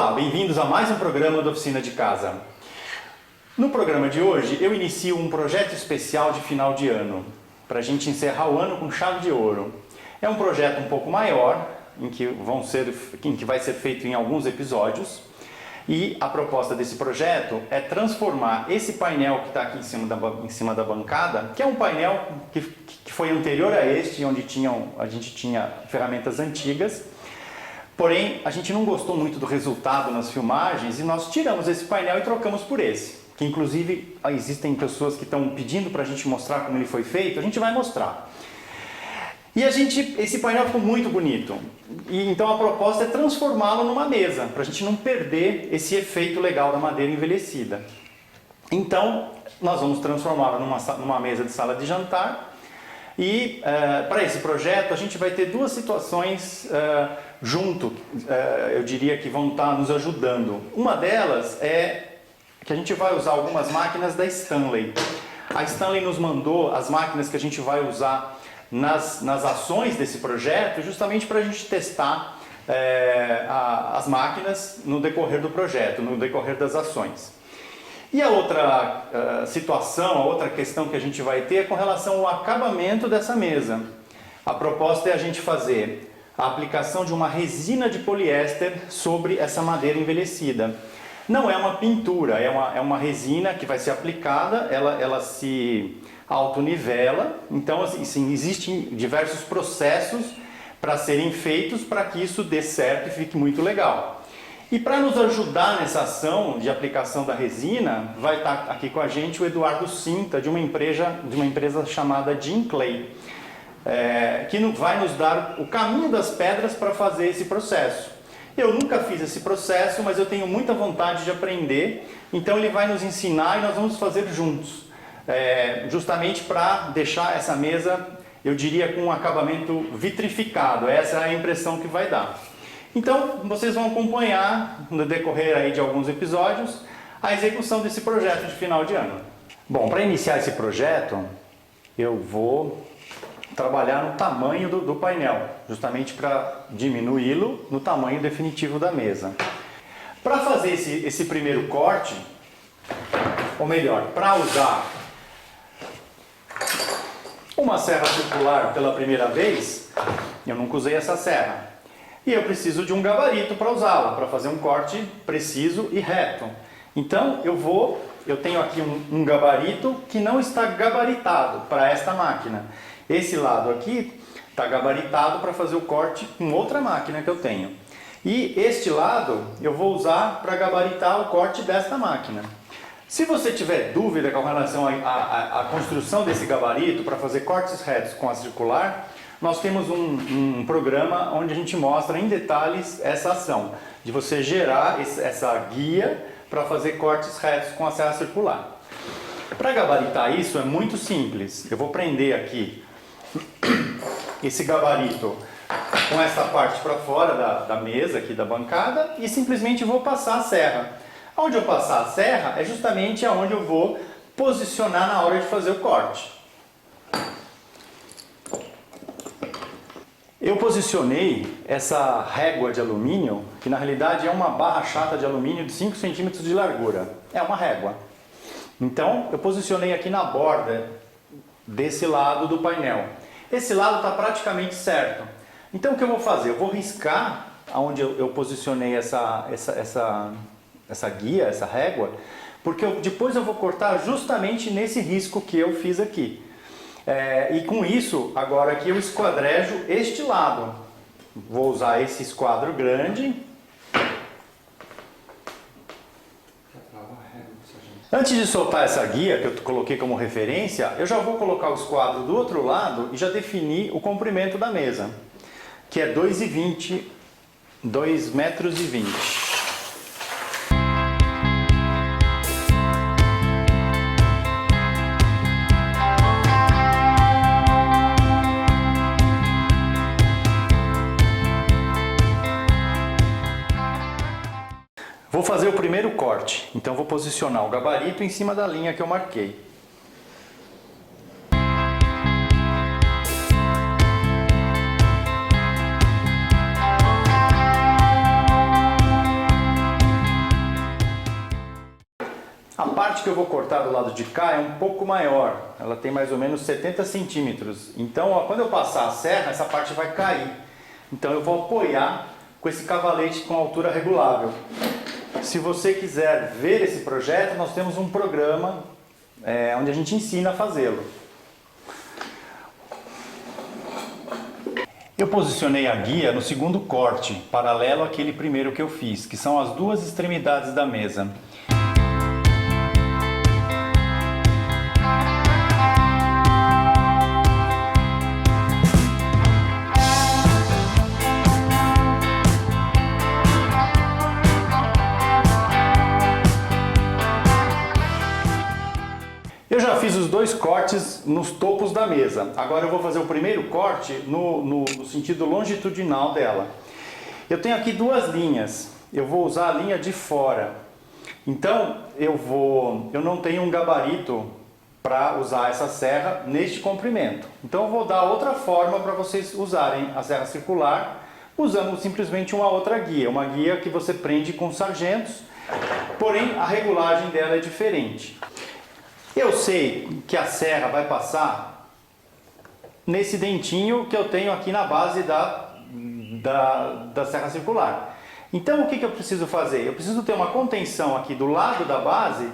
Olá, bem-vindos a mais um programa da Oficina de Casa. No programa de hoje eu inicio um projeto especial de final de ano, para a gente encerrar o ano com chave de ouro. É um projeto um pouco maior, em que vai ser feito em alguns episódios, e a proposta desse projeto é transformar esse painel que está aqui em cima da bancada, que é um painel que foi anterior a este, onde a gente tinha ferramentas antigas. Porém, a gente não gostou muito do resultado nas filmagens e nós tiramos esse painel e trocamos por esse. Que inclusive existem pessoas que estão pedindo para a gente mostrar como ele foi feito, a gente vai mostrar. E esse painel ficou muito bonito. E então a proposta é transformá-lo numa mesa, para a gente não perder esse efeito legal da madeira envelhecida. Então, nós vamos transformá-la numa mesa de sala de jantar. E para esse projeto a gente vai ter duas situações eu diria que vão estar nos ajudando. Uma delas é que a gente vai usar algumas máquinas da Stanley. A Stanley nos mandou as máquinas que a gente vai usar nas ações desse projeto, justamente para a gente testar as máquinas no decorrer do projeto, no decorrer das ações. E a outra situação, a outra questão que a gente vai ter é com relação ao acabamento dessa mesa. A proposta é a gente fazer a aplicação de uma resina de poliéster sobre essa madeira envelhecida. Não é uma pintura, é uma resina que vai ser aplicada, ela se autonivela. Então, assim, existem diversos processos para serem feitos para que isso dê certo e fique muito legal. E para nos ajudar nessa ação de aplicação da resina, vai estar aqui com a gente o Eduardo Cinta, de uma empresa chamada Jim Clay, que vai nos dar o caminho das pedras para fazer esse processo. Eu nunca fiz esse processo, mas eu tenho muita vontade de aprender, então ele vai nos ensinar e nós vamos fazer juntos, justamente para deixar essa mesa, eu diria, com um acabamento vitrificado. Essa é a impressão que vai dar. Então, vocês vão acompanhar, no decorrer aí de alguns episódios, a execução desse projeto de final de ano. Bom, para iniciar esse projeto, eu vou trabalhar no tamanho do painel, justamente para diminuí-lo no tamanho definitivo da mesa. Para fazer esse primeiro corte, ou melhor, para usar uma serra circular pela primeira vez, eu nunca usei essa serra. E eu preciso de um gabarito para usá-la, para fazer um corte preciso e reto. Então eu tenho aqui um gabarito que não está gabaritado para esta máquina. Esse lado aqui está gabaritado para fazer o corte com outra máquina que eu tenho. E este lado eu vou usar para gabaritar o corte desta máquina. Se você tiver dúvida com relação à construção desse gabarito para fazer cortes retos com a circular, nós temos um programa onde a gente mostra em detalhes essa ação, de você gerar essa guia para fazer cortes retos com a serra circular. Para gabaritar isso é muito simples. Eu vou prender aqui esse gabarito com essa parte para fora da mesa, aqui da bancada, e simplesmente vou passar a serra. Onde eu passar a serra é justamente onde eu vou posicionar na hora de fazer o corte. Eu posicionei essa régua de alumínio, que na realidade é uma barra chata de alumínio de 5 centímetros de largura. É uma régua. Então, eu posicionei aqui na borda desse lado do painel. Esse lado está praticamente certo. Então, o que eu vou fazer? Eu vou riscar onde eu posicionei essa guia, essa régua, porque depois eu vou cortar justamente nesse risco que eu fiz aqui. E com isso, agora aqui eu esquadrejo este lado. Vou usar esse esquadro grande. Antes de soltar essa guia, que eu coloquei como referência, eu já vou colocar o esquadro do outro lado e já defini o comprimento da mesa, que é 2,20 2,20 metros. Vou fazer o primeiro corte, então vou posicionar o gabarito em cima da linha que eu marquei. que eu vou cortar do lado de cá é um pouco maior, ela tem mais ou menos 70 centímetros. Então, ó, quando eu passar a serra, essa parte vai cair. Então eu vou apoiar com esse cavalete com altura regulável. Se você quiser ver esse projeto, nós temos um programa onde a gente ensina a fazê-lo. Eu posicionei a guia no segundo corte, paralelo àquele primeiro que eu fiz, que são as duas extremidades da mesa. Eu já fiz os dois cortes nos topos da mesa. Agora eu vou fazer o primeiro corte no sentido longitudinal dela. Eu tenho aqui duas linhas. Eu vou usar a linha de fora. Então eu não tenho um gabarito para usar essa serra neste comprimento. Então eu vou dar outra forma para vocês usarem a serra circular, usando simplesmente uma outra guia. Uma guia que você prende com sargentos, porém a regulagem dela é diferente. Eu sei que a serra vai passar nesse dentinho que eu tenho aqui na base da serra circular. Então o que eu preciso fazer? Eu preciso ter uma contenção aqui do lado da base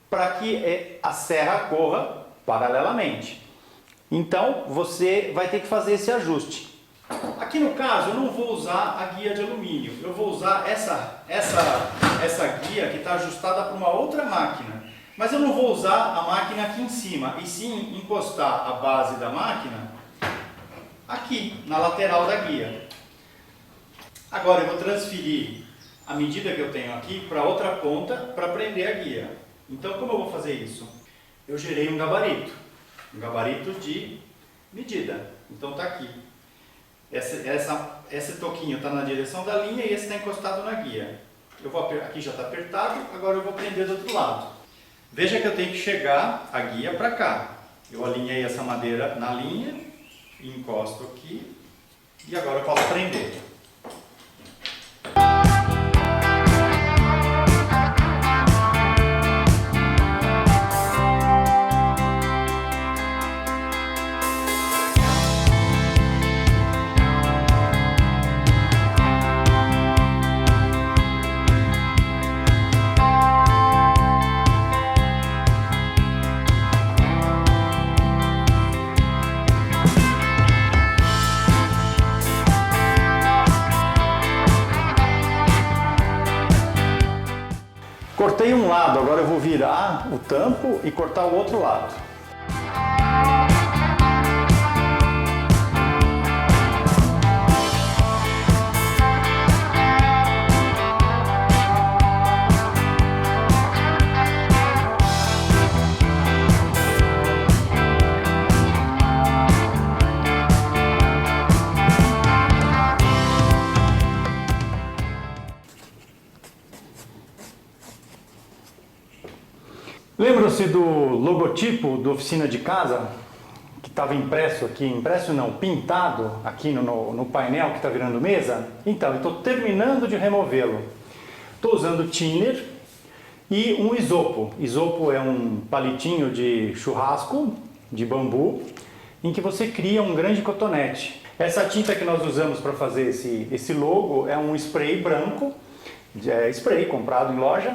para que a serra corra paralelamente. Então você vai ter que fazer esse ajuste. Aqui no caso eu não vou usar a guia de alumínio, eu vou usar essa guia que está ajustada para uma outra máquina. Mas eu não vou usar a máquina aqui em cima, e sim encostar a base da máquina aqui, na lateral da guia. Agora eu vou transferir a medida que eu tenho aqui para outra ponta para prender a guia. Então como eu vou fazer isso? Eu gerei um gabarito de medida. Então está aqui. Esse toquinho está na direção da linha e esse está encostado na guia. Aqui já está apertado, agora eu vou prender do outro lado. Veja que eu tenho que chegar a guia para cá. Eu alinhei essa madeira na linha, encosto aqui e agora eu posso prender. Cortei um lado, agora eu vou virar o tampo e cortar o outro lado. Lembram-se do logotipo da oficina de casa, que estava impresso aqui, impresso não, pintado aqui no painel que está virando mesa? Então, eu estou terminando de removê-lo. Estou usando thinner e um isopo. Isopo é um palitinho de churrasco, de bambu, em que você cria um grande cotonete. Essa tinta que nós usamos para fazer esse logo é um spray branco, spray comprado em loja.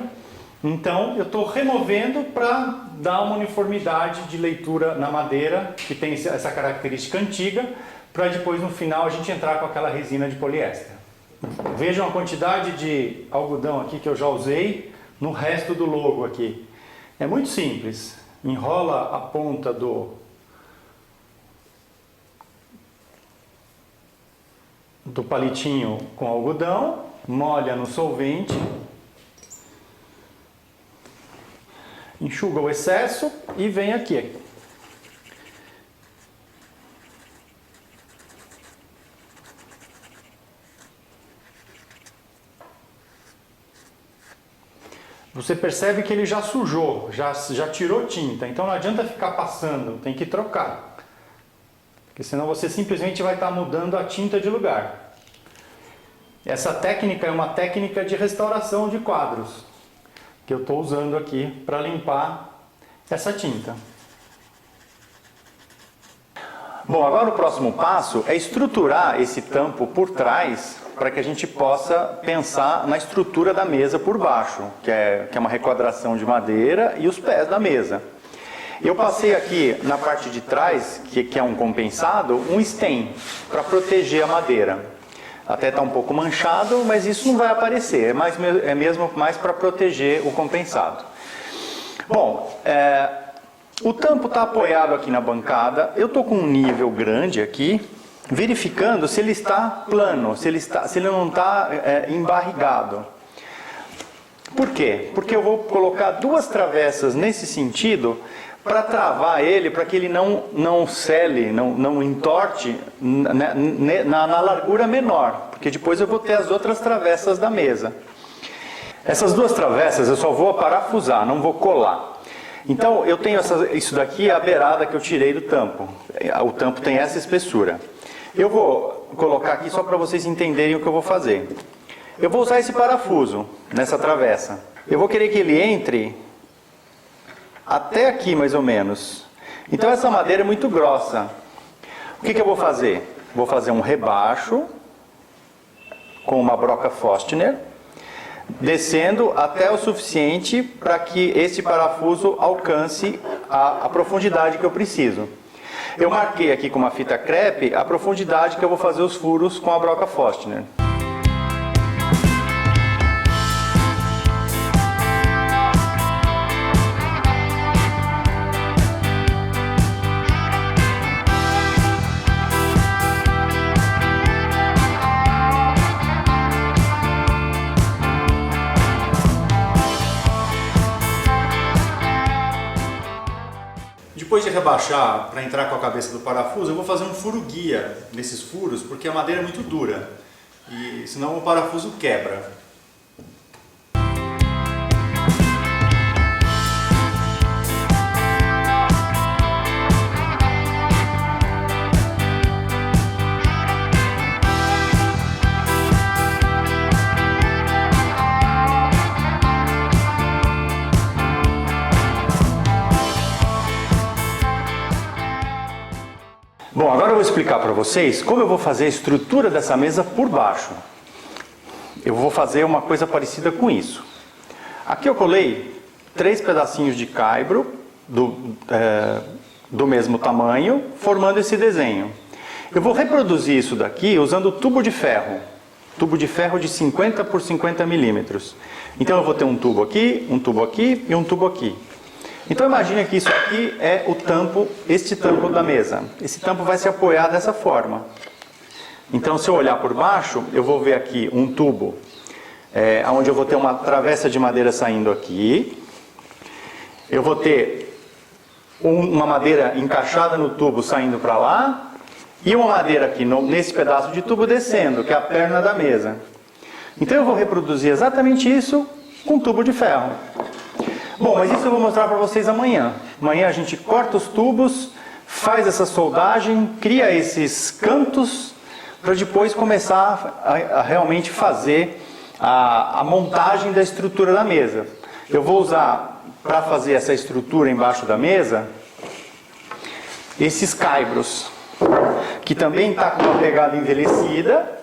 Então eu estou removendo para dar uma uniformidade de leitura na madeira, que tem essa característica antiga, para depois no final a gente entrar com aquela resina de poliéster. Vejam a quantidade de algodão aqui que eu já usei no resto do logo aqui. É muito simples. Enrola a ponta do palitinho com algodão, molha no solvente, enxuga o excesso e vem aqui. Você percebe que ele já sujou, já tirou tinta, então não adianta ficar passando, tem que trocar. Porque senão você simplesmente vai estar mudando a tinta de lugar. Essa técnica é uma técnica de restauração de quadros. que eu estou usando aqui para limpar essa tinta. Bom, agora o próximo passo é estruturar esse tampo por trás para que a gente possa pensar na estrutura da mesa por baixo, que é uma requadração de madeira e os pés da mesa. Eu passei aqui na parte de trás, que é um compensado, um stain para proteger a madeira. Até está um pouco manchado, mas isso não vai aparecer, é mesmo mais para proteger o compensado. Bom, o tampo está apoiado aqui na bancada, eu estou com um nível grande aqui, verificando se ele está plano, se ele não está embarrigado. Por quê? Porque eu vou colocar duas travessas nesse sentido para travar ele, para que ele não sele, não entorte na largura menor, porque depois eu vou ter as outras travessas da mesa. Essas duas travessas eu só vou parafusar, não vou colar. Então eu tenho isso daqui, a beirada que eu tirei do tampo. O tampo tem essa espessura. Eu vou colocar aqui só para vocês entenderem o que eu vou fazer. Eu vou usar esse parafuso nessa travessa. Eu vou querer que ele entre até aqui mais ou menos. Então essa madeira é muito grossa. O que eu vou fazer? Vou fazer um rebaixo com uma broca Forstner, descendo até o suficiente para que esse parafuso alcance a profundidade que eu preciso. Eu marquei aqui com uma fita crepe a profundidade que eu vou fazer os furos com a broca Forstner. Depois de rebaixar para entrar com a cabeça do parafuso, eu vou fazer um furo guia nesses furos, porque a madeira é muito dura e senão o parafuso quebra. Bom, agora eu vou explicar para vocês como eu vou fazer a estrutura dessa mesa por baixo. Eu vou fazer uma coisa parecida com isso. Aqui eu colei 3 pedacinhos de caibro do mesmo tamanho, formando esse desenho. Eu vou reproduzir isso daqui usando tubo de ferro de 50 por 50 milímetros. Então eu vou ter um tubo aqui e um tubo aqui. Então imagine que isso aqui é o tampo, este tampo da mesa. Esse tampo vai se apoiar dessa forma. Então se eu olhar por baixo, eu vou ver aqui um tubo, onde eu vou ter uma travessa de madeira saindo aqui. Eu vou ter uma madeira encaixada no tubo saindo para lá. E uma madeira aqui nesse pedaço de tubo descendo, que é a perna da mesa. Então eu vou reproduzir exatamente isso com tubo de ferro. Bom, mas isso eu vou mostrar para vocês amanhã. Amanhã a gente corta os tubos, faz essa soldagem, cria esses cantos, para depois começar a realmente fazer a montagem da estrutura da mesa. Eu vou usar, para fazer essa estrutura embaixo da mesa, esses caibros, que também está com uma pegada envelhecida.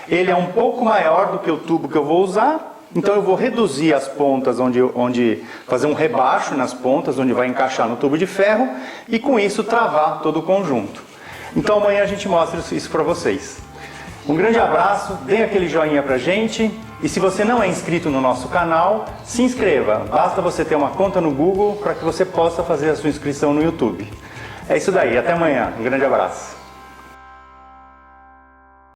Ele é um pouco maior do que o tubo que eu vou usar. Então eu vou reduzir as pontas, onde fazer um rebaixo nas pontas, onde vai encaixar no tubo de ferro, e com isso travar todo o conjunto. Então amanhã a gente mostra isso para vocês. Um grande abraço, dê aquele joinha pra gente, e se você não é inscrito no nosso canal, se inscreva. Basta você ter uma conta no Google para que você possa fazer a sua inscrição no YouTube. É isso daí, até amanhã. Um grande abraço.